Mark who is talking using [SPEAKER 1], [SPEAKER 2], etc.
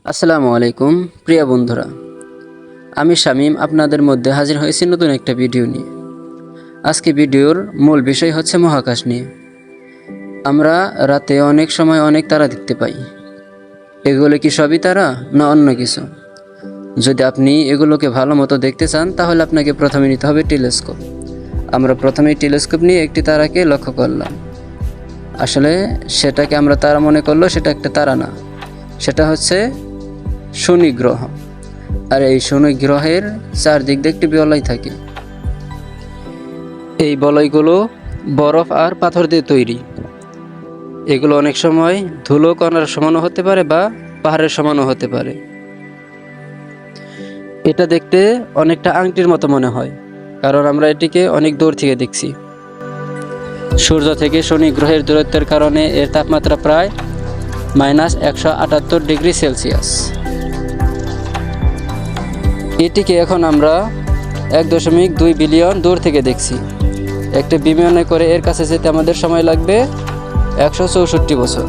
[SPEAKER 1] আসসালামু আলাইকুম প্রিয় বন্ধুরা, আমি শামীম আপনাদের মধ্যে হাজির হয়েছি নতুন একটা ভিডিও নিয়ে। আজকে ভিডিওর মূল বিষয় হচ্ছে মহাকাশ নিয়ে। আমরা রাতে অনেক সময় অনেক তারা দেখতে পাই। এগুলো কি সবই তারা না অন্য কিছু? যদি আপনি এগুলোকে ভালো মতো দেখতে চান তাহলে আপনাকে প্রথমে নিতে হবে টেলিস্কোপ। আমরা প্রথমেই টেলিস্কোপ নিয়ে একটি তারাকে লক্ষ্য করলাম। আসলে সেটাকে আমরা তারা মনে করলেও সেটা একটা তারা না, সেটা হচ্ছে শনি গ্রহ। আর এই শনি গ্রহের চারদিক দিয়ে একটি বলয় থাকে। এই বলয়গুলো বরফ আর পাথর দিয়ে তৈরি। এগুলো অনেক সময় ধুলো কণার সমানও হতে পারে বা পাহাড়ের সমানও হতে পারে। এটা দেখতে অনেকটা আংটির মতো মনে হয়, কারণ আমরা এটিকে অনেক দূর থেকে দেখছি। সূর্য থেকে শনি গ্রহের দূরত্বের কারণে এর তাপমাত্রা প্রায় -178 ডিগ্রি সেলসিয়াস। এটিকে এখন আমরা 1.2 বিলিয়ন দূর থেকে দেখছি। একটা বিমানে করে এর কাছে যেতে আমাদের সময় লাগবে 164 বছর।